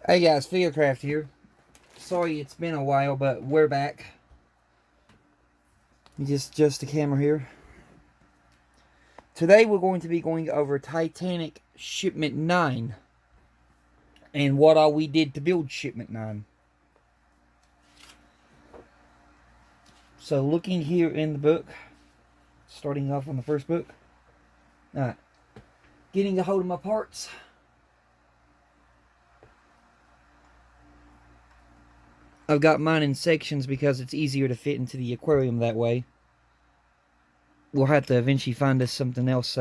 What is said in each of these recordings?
Hey guys, Figurecraft here. Sorry it's been a while, but we're back. Let me just adjust the camera here. Today we're going to be going over Titanic Shipment 9 and what all we did to build Shipment 9. So looking here in the book, starting off on the first book. Alright, getting a hold of my parts. I've got mine in sections because it's easier to fit into the aquarium that way. We'll have to eventually find us something else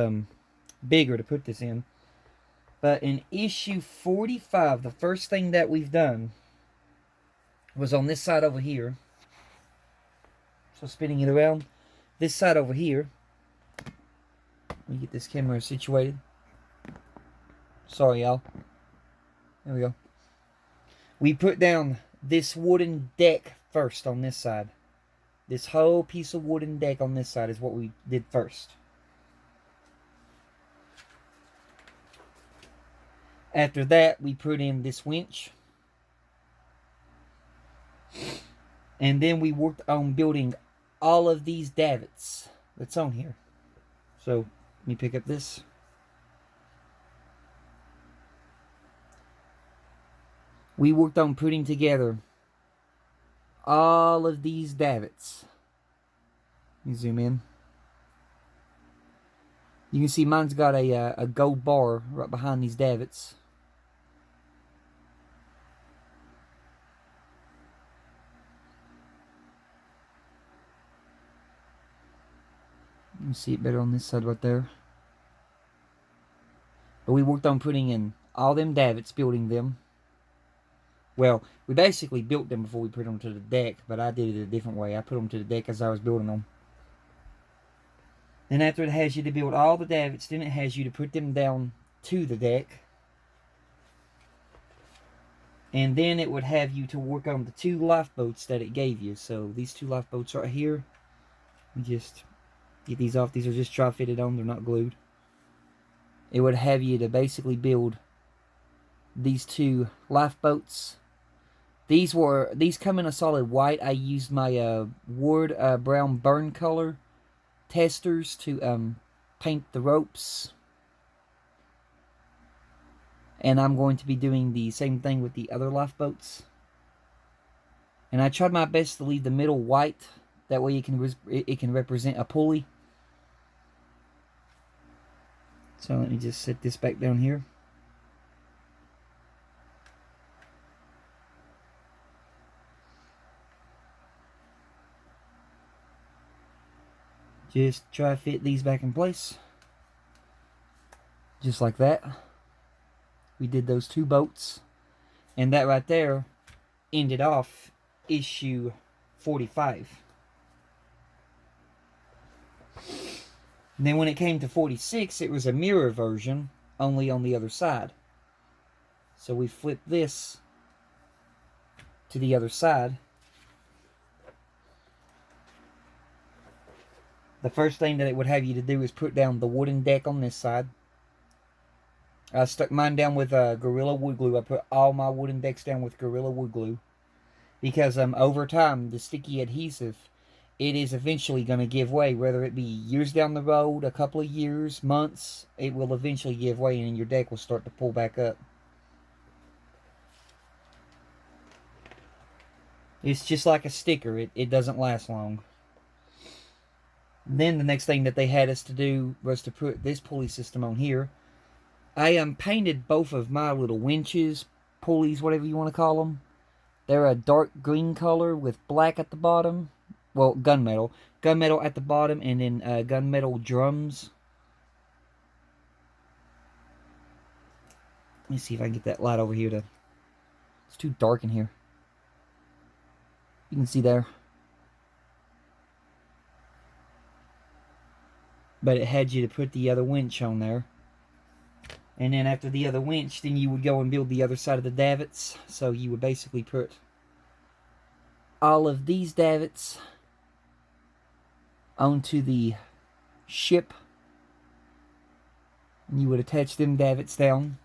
bigger to put this in. But in issue 45, the first thing that we've done was on this side over here. So spinning it around, this side over here. Let me get this camera situated. Sorry, y'all. There we go. We put down this wooden deck first on this side. This whole piece of wooden deck on this side is what we did first. After that, we put in this winch. And then we worked on building all of these davits that's on here. So, let me pick up this. We worked on putting together all of these davits. Let me zoom in. You can see mine's got a gold bar right behind these davits. You can see it better on this side right there. But we worked on putting in all them davits, building them. Well, we basically built them before we put them to the deck, but I did it a different way. I put them to the deck as I was building them. Then after it has you to build all the davits, then it has you to put them down to the deck. And then it would have you to work on the two lifeboats that it gave you. So these two lifeboats right here. Let me just get these off. These are just dry-fitted on. They're not glued. It would have you to basically build these two lifeboats. These come in a solid white. I used my Ward brown burn color testers to paint the ropes. And I'm going to be doing the same thing with the other lifeboats. And I tried my best to leave the middle white. That way it can represent a pulley. So let me just set this back down here. Just try to fit these back in place. Just like that. We did those two boats. And that right there ended off issue 45. And then when it came to 46, it was a mirror version, only on the other side. So we flipped this to the other side. The first thing that it would have you to do is put down the wooden deck on this side. I stuck mine down with Gorilla Wood Glue. I put all my wooden decks down with Gorilla Wood Glue. Because over time, the sticky adhesive, it is eventually going to give way. Whether it be years down the road, a couple of years, months, it will eventually give way and your deck will start to pull back up. It's just like a sticker. It doesn't last long. Then the next thing that they had us to do was to put this pulley system on here. I painted both of my little winches, pulleys, whatever you want to call them. They're a dark green color with black at the bottom. Well, gunmetal. Gunmetal at the bottom and then gunmetal drums. Let me see if I can get that light over here to... It's too dark in here. You can see there. But it had you to put the other winch on there. And then after the other winch, then you would go and build the other side of the davits. So you would basically put all of these davits onto the ship. And you would attach them davits down.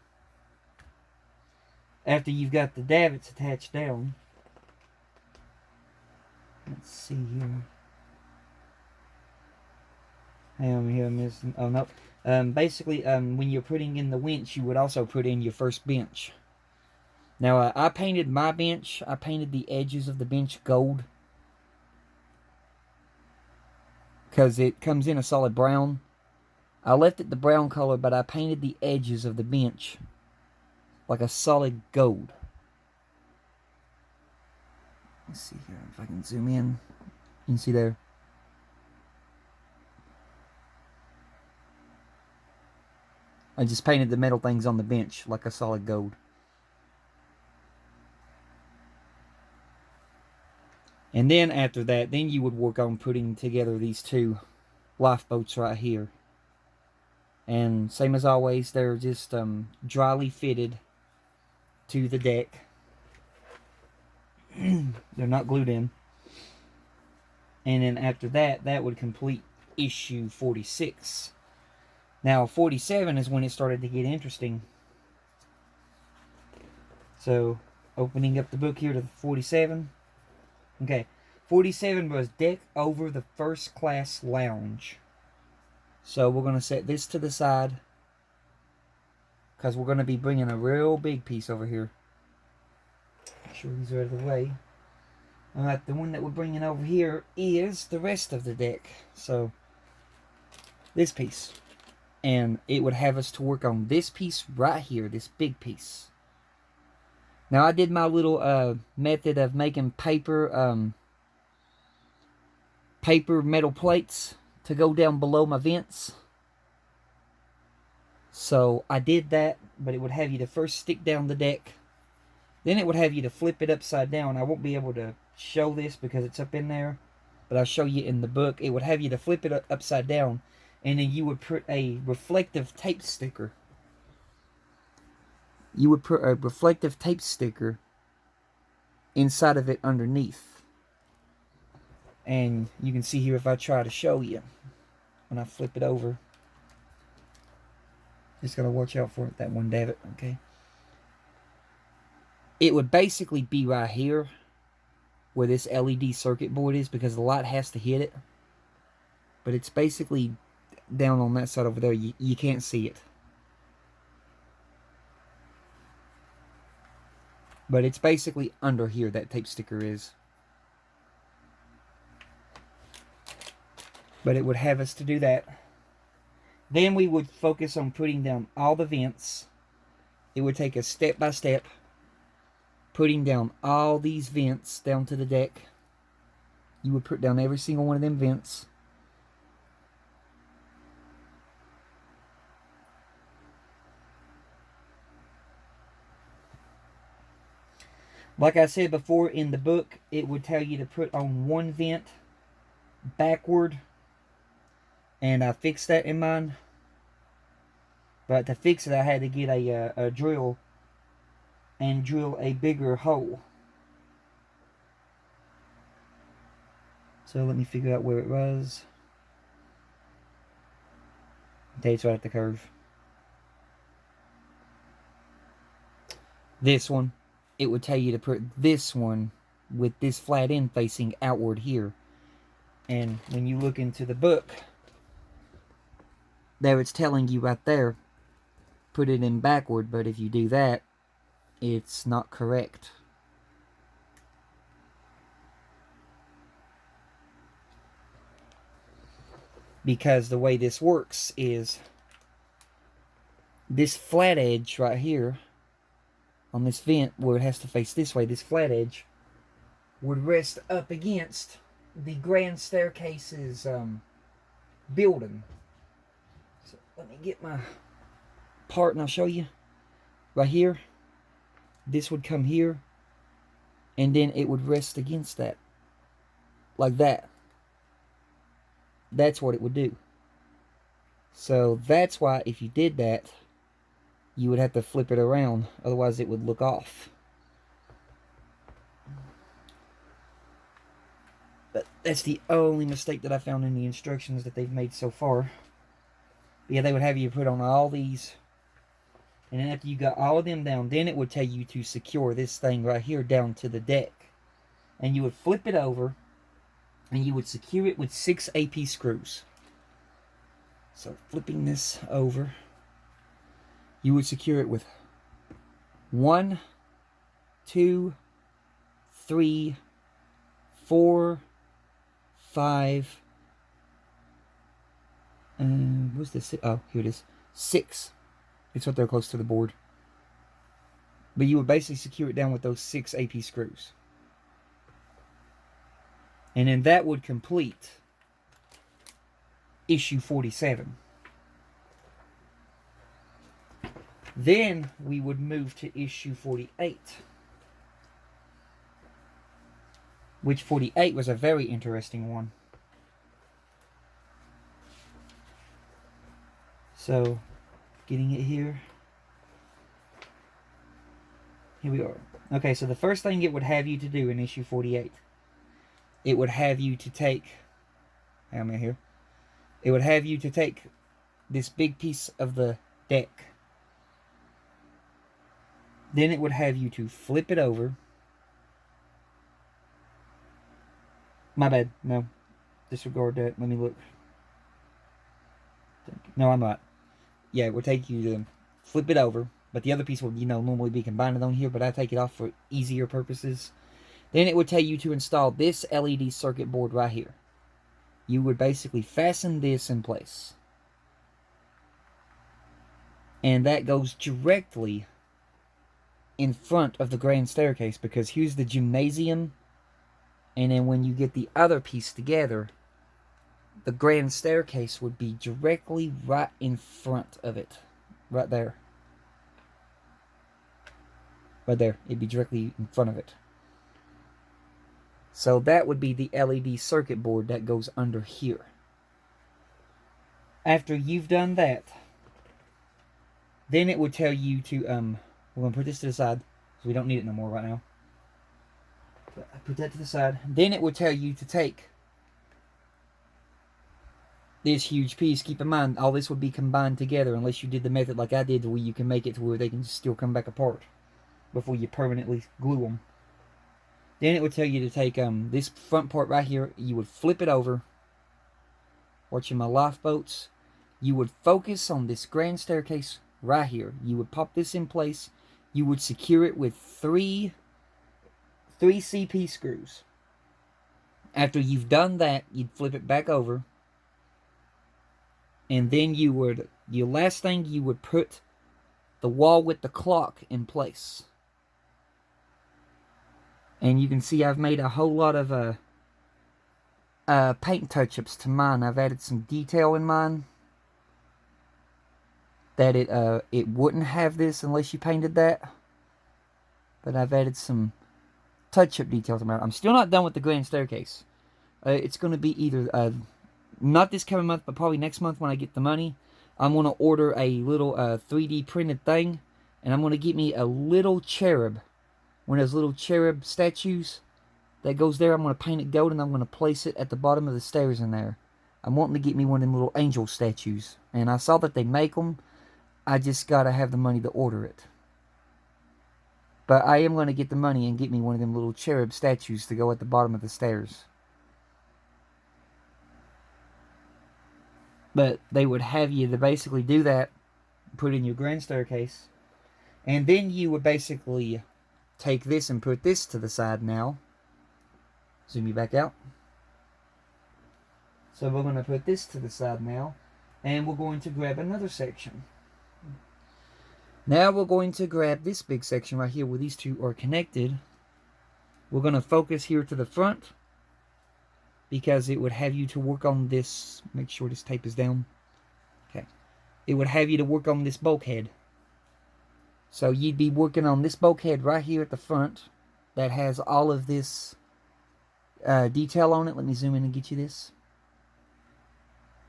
after you've got the davits attached down. Let's see here. Hang on here, I'm missing. Oh, no. Basically, when you're putting in the winch, you would also put in your first bench. Now, I painted my bench. I painted the edges of the bench gold, because it comes in a solid brown. I left it the brown color, but I painted the edges of the bench like a solid gold. Let's see here if I can zoom in. You can see there. I just painted the metal things on the bench like a solid gold. And then after that, then you would work on putting together these two lifeboats right here. And same as always, they're just dryly fitted to the deck. They're not glued in. And then after that, that would complete issue 46. Now, 47 is when it started to get interesting. So, opening up the book here to 47. Okay, 47 was deck over the first class lounge. So, we're going to set this to the side, because we're going to be bringing a real big piece over here. Make sure these are out of the way. Alright, the one that we're bringing over here is the rest of the deck. So, this piece. And it would have us to work on this piece right here, this big piece. Now, I did my little method of making paper metal plates to go down below my vents. So, I did that, but it would have you to first stick down the deck. Then it would have you to flip it upside down. I won't be able to show this because it's up in there, but I'll show you in the book. It would have you to flip it upside down, and then you would put a reflective tape sticker. You would put a reflective tape sticker inside of it underneath. And you can see here if I try to show you when I flip it over. Just gotta watch out for it, that one davit, okay? It would basically be right here where this LED circuit board is, because the light has to hit it. But it's basically down on that side over there. You can't see it. But it's basically under here, that tape sticker is. But it would have us to do that. Then we would focus on putting down all the vents. It would take us step by step, putting down all these vents down to the deck. You would put down every single one of them vents. Like I said before in the book, it would tell you to put on one vent backward. And I fixed that in mine. But to fix it, I had to get a drill and drill a bigger hole. So let me figure out where it was. Okay, it's right at the curve. This one, it would tell you to put this one with this flat end facing outward here. And when you look into the book, there it's telling you right there, put it in backward, but if you do that, it's not correct. Because the way this works is this flat edge right here on this vent, where it has to face this way, this flat edge would rest up against the grand staircase's building. So let me get my part and I'll show you. Right here, this would come here, and then it would rest against that, like that. That's what it would do. So that's why if you did that, you would have to flip it around, otherwise it would look off. But that's the only mistake that I found in the instructions that they've made so far. But yeah, they would have you put on all these, And then after you got all of them down, then it would tell you to secure this thing right here down to the deck. And you would flip it over, and you would secure it with 6 AP screws. So flipping this over, you would secure it with 1, 2, 3, 4, 5, what's this? Oh, here it is. 6. It's right there close to the board. But you would basically secure it down with those 6 AP screws. And then that would complete issue 47. Then we would move to issue 48. Which 48 was a very interesting one. So, getting it here. Here we are. Okay, so the first thing it would have you to do in issue 48, it would have you to take, I'm in here, it would have you to take this big piece of the deck. Then it would have you to flip it over. My bad, no. Disregard that, let me look. No, I'm not. Yeah, it would take you to flip it over. But the other piece would, normally be combined on here, but I take it off for easier purposes. Then it would tell you to install this LED circuit board right here. You would basically fasten this in place. And that goes directly in front of the grand staircase, because here's the gymnasium. And then when you get the other piece together, the grand staircase would be directly right in front of it. Right there. Right there. It'd be directly in front of it. So that would be the LED circuit board that goes under here. After you've done that, then it would tell you to, we're going to put this to the side, so we don't need it no more right now. But I put that to the side. Then it would tell you to take this huge piece. Keep in mind, all this would be combined together, unless you did the method like I did, where you can make it to where they can still come back apart before you permanently glue them. Then it would tell you to take this front part right here. You would flip it over. Watching my lifeboats. You would focus on this grand staircase right here. You would pop this in place. You would secure it with three CP screws. After you've done that, you'd flip it back over. And then you would, your last thing, you would put the wall with the clock in place. And you can see I've made a whole lot of paint touch-ups to mine. I've added some detail in mine that it wouldn't have this unless you painted that. But I've added some touch-up details to mine. I'm still not done with the grand staircase. It's going to be either not this coming month, but probably next month when I get the money. I'm going to order a little 3D printed thing, and I'm going to get me a little cherub. One of those little cherub statues that goes there. I'm going to paint it gold, and I'm going to place it at the bottom of the stairs in there. I'm wanting to get me one of them little angel statues. And I saw that they make them. I just got to have the money to order it. But I am going to get the money and get me one of them little cherub statues to go at the bottom of the stairs. But they would have you to basically do that. Put in your grand staircase. And then you would basically take this and put this to the side now. Zoom you back out. So we're going to put this to the side now. And we're going to grab another section. Now we're going to grab this big section right here where these two are connected. We're going to focus here to the front, because it would have you to work on this. Make sure this tape is down. Okay. It would have you to work on this bulkhead. So you'd be working on this bulkhead right here at the front that has all of this detail on it. Let me zoom in and get you this.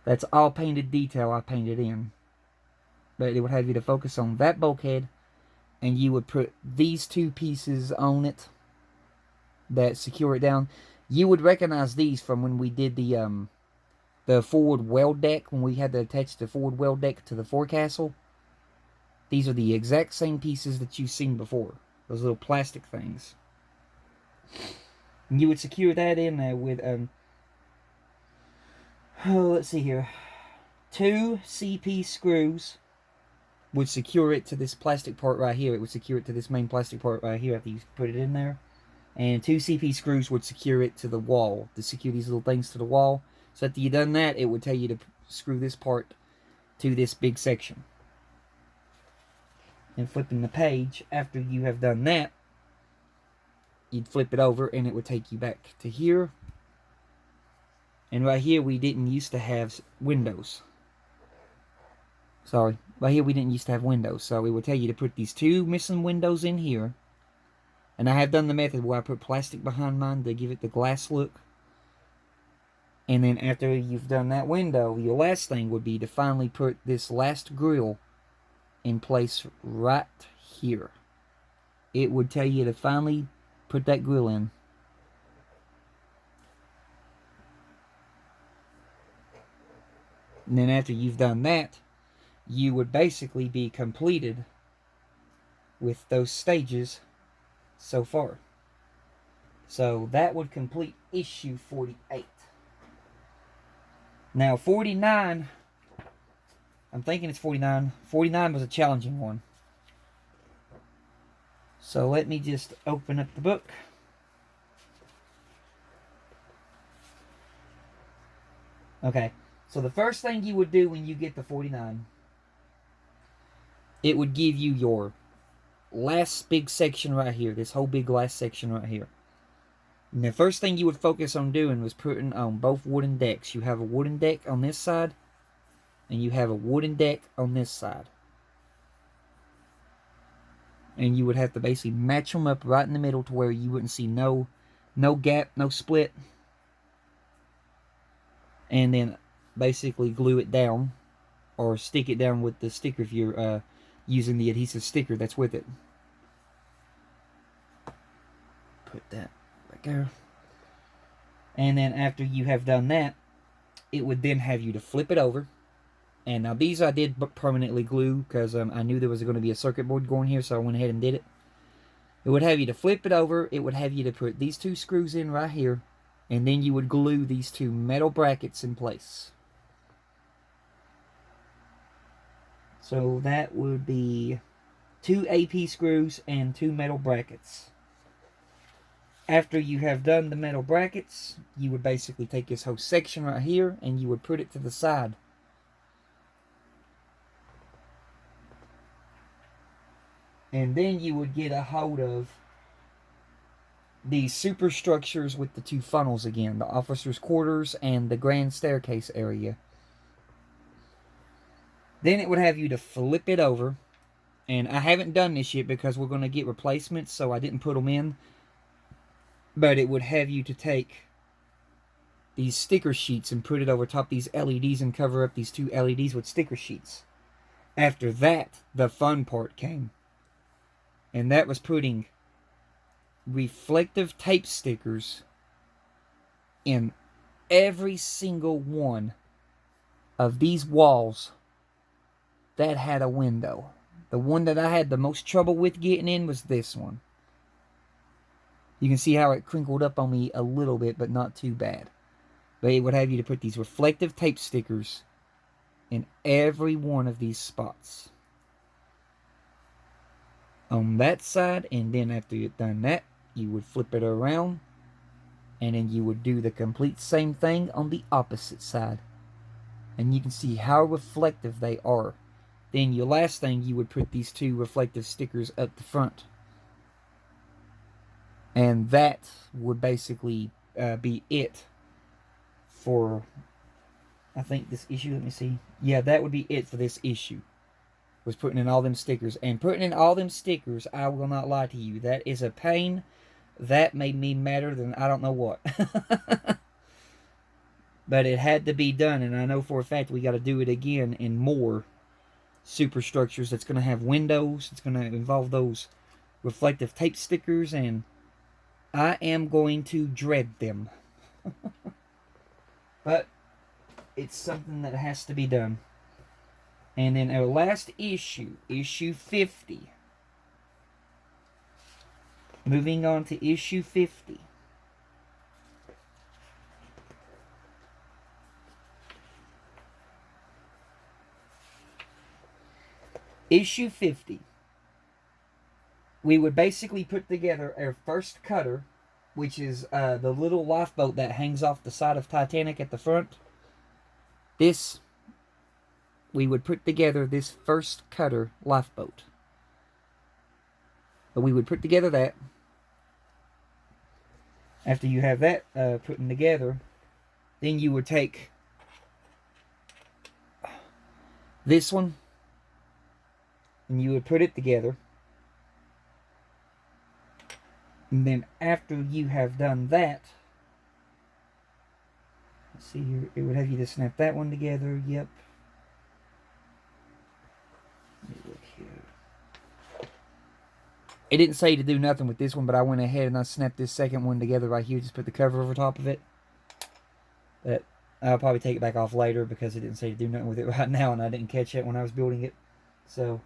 That's all painted detail I painted in. But it would have you to focus on that bulkhead, and you would put these two pieces on it that secure it down. You would recognize these from when we did the forward weld deck, when we had to attach the forward weld deck to the forecastle. These are the exact same pieces that you've seen before. Those little plastic things. And you would secure that in there with, let's see here. 2 CP screws would secure it to this plastic part right here. It would secure it to this main plastic part right here after you put it in there. And 2 CP screws would secure it to the wall, to secure these little things to the wall. So after you've done that, it would tell you to screw this part to this big section. And flipping the page, after you have done that, you'd flip it over and it would take you back to here. And right here, we didn't used to have windows. Sorry, right here we didn't used to have windows. So it would tell you to put these 2 missing windows in here. And I have done the method where I put plastic behind mine to give it the glass look. And then after you've done that window, your last thing would be to finally put this last grill in place right here. It would tell you to finally put that grill in. And then after you've done that, you would basically be completed with those stages so far. So that would complete issue 48. Now 49, I'm thinking it's 49. 49 was a challenging one. So let me just open up the book. Okay, so the first thing you would do when you get to 49, it would give you your last big section right here, this whole big last section right here. And the first thing you would focus on doing was putting on both wooden decks. You have a wooden deck on this side, and you have a wooden deck on this side. And you would have to basically match them up right in the middle to where you wouldn't see no gap, no split. And then basically glue it down, or stick it down with the sticker if you're using the adhesive sticker that's with it. Put that back there. And then after you have done that, it would then have you to flip it over. And now these I did permanently glue because I knew there was going to be a circuit board going here, so I went ahead and did it. It would have you to flip it over. It would have you to put these 2 screws in right here. And then you would glue these 2 metal brackets in place. So that would be 2 AP screws and 2 metal brackets. After you have done the metal brackets, you would basically take this whole section right here and you would put it to the side. And then you would get a hold of these superstructures with the 2 funnels again, the officers' quarters and the grand staircase area. Then it would have you to flip it over. And I haven't done this yet because we're going to get replacements, so I didn't put them in. But it would have you to take these sticker sheets and put it over top these LEDs and cover up these 2 LEDs with sticker sheets. After that, the fun part came. And that was putting reflective tape stickers in every single one of these walls that had a window. The one that I had the most trouble with getting in was this one. You can see how it crinkled up on me a little bit, but not too bad. But it would have you to put these reflective tape stickers in every one of these spots. On that side, and then after you've done that, you would flip it around, and then you would do the complete same thing on the opposite side. And you can see how reflective they are. Then your last thing, you would put these 2 reflective stickers up the front. And that would basically be it for, I think, this issue. Let me see. Yeah, that would be it for this issue. Was putting in all them stickers. And putting in all them stickers, I will not lie to you, that is a pain. That made me madder than I don't know what. But it had to be done, and I know for a fact we got to do it again in more superstructures that's going to have windows. It's going to involve those reflective tape stickers, and I am going to dread them. But it's something that has to be done. And then our last issue, issue 50. Moving on to issue 50. Issue 50. We would basically put together our first cutter, which is the little lifeboat that hangs off the side of Titanic at the front. This, we would put together this first cutter lifeboat. But we would put together that. After you have that putting together, then you would take this one and you would put it together. And then after you have done that, let's see here, it would have you to snap that one together. Yep. Let me look here. It didn't say to do nothing with this one, but I went ahead and I snapped this second one together right here. Just put the cover over top of it. But I'll probably take it back off later because it didn't say to do nothing with it right now, and I didn't catch it when I was building it. So,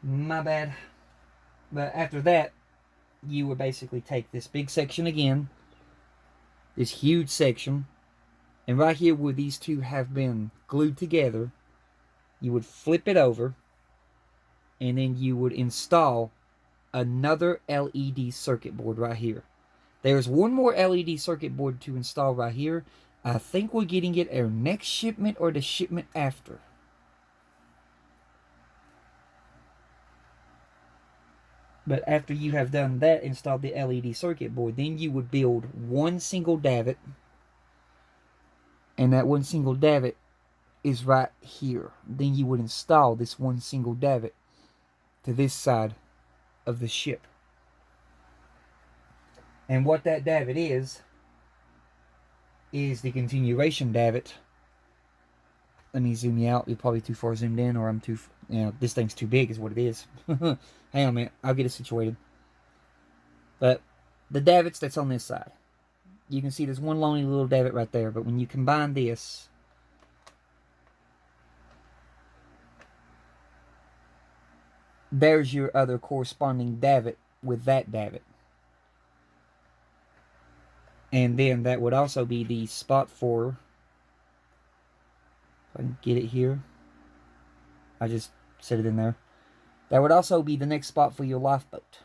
my bad. But after that, you would basically take this big section again, this huge section, and right here where these two have been glued together, you would flip it over, and then you would install another LED circuit board right here. There's one more LED circuit board to install right here. I think we're getting it our next shipment or the shipment after. But after you have done that, installed the LED circuit board, then you would build one single davit. And that one single davit is right here. Then you would install this one single davit to this side of the ship. And what that davit is the continuation davit. Let me zoom you out. You're probably too far zoomed in, or I'm too, this thing's too big is what it is. Hang on a minute, I'll get it situated. But the davits that's on this side, you can see there's one lonely little davit right there, but when you combine this, there's your other corresponding davit with that davit. And then that would also be the spot for, if I can get it here, I just set it in there. That would also be the next spot for your lifeboat.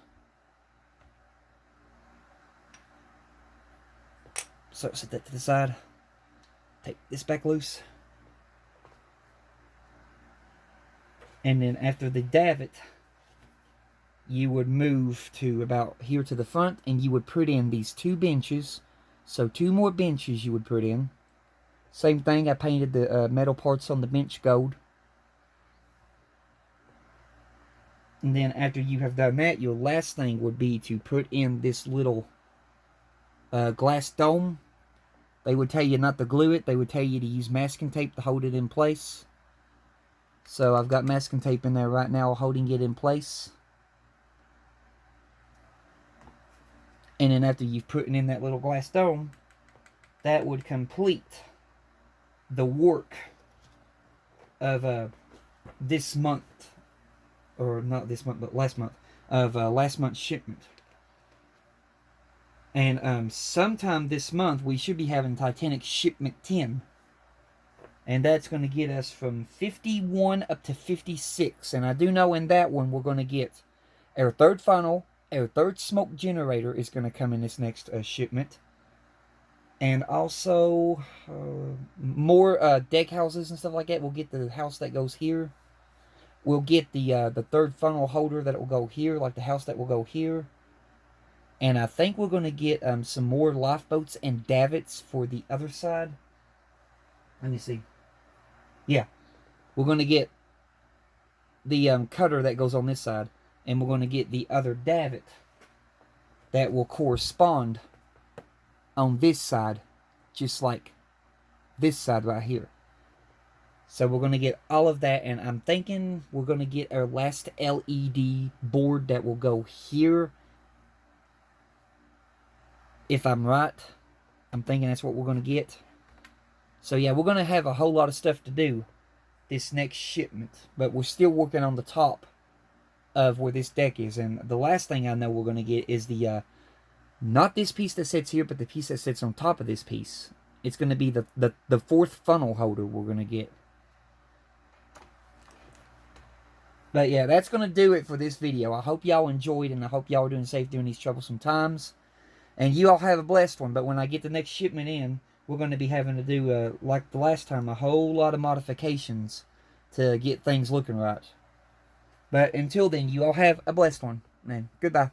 So set that to the side. Take this back loose. And then after the davit, you would move to about here to the front, and you would put in these two benches. So 2 more benches you would put in. Same thing, I painted the metal parts on the bench gold. And then after you have done that, your last thing would be to put in this little glass dome. They would tell you not to glue it. They would tell you to use masking tape to hold it in place. So I've got masking tape in there right now holding it in place. And then after you've put in that little glass dome, that would complete the work of this month. Or not this month, but last month. Of last month's shipment. And sometime this month, we should be having Titanic shipment 10. And that's going to get us from 51 up to 56. And I do know in that one, we're going to get our third funnel. Our third smoke generator is going to come in this next shipment. And also, more deck houses and stuff like that. We'll get the house that goes here. We'll get the third funnel holder that will go here, like the house that will go here. And I think we're going to get some more lifeboats and davits for the other side. Let me see. Yeah. We're going to get the cutter that goes on this side. And we're going to get the other davit that will correspond on this side, just like this side right here. So we're going to get all of that, and I'm thinking we're going to get our last LED board that will go here. If I'm right, I'm thinking that's what we're going to get. So yeah, we're going to have a whole lot of stuff to do this next shipment. But we're still working on the top of where this deck is. And the last thing I know we're going to get is the, not this piece that sits here, but the piece that sits on top of this piece. It's going to be the fourth funnel holder we're going to get. But yeah, that's going to do it for this video. I hope y'all enjoyed, and I hope y'all are doing safe during these troublesome times. And you all have a blessed one. But when I get the next shipment in, we're going to be having to do, like the last time, a whole lot of modifications to get things looking right. But until then, you all have a blessed one. And goodbye.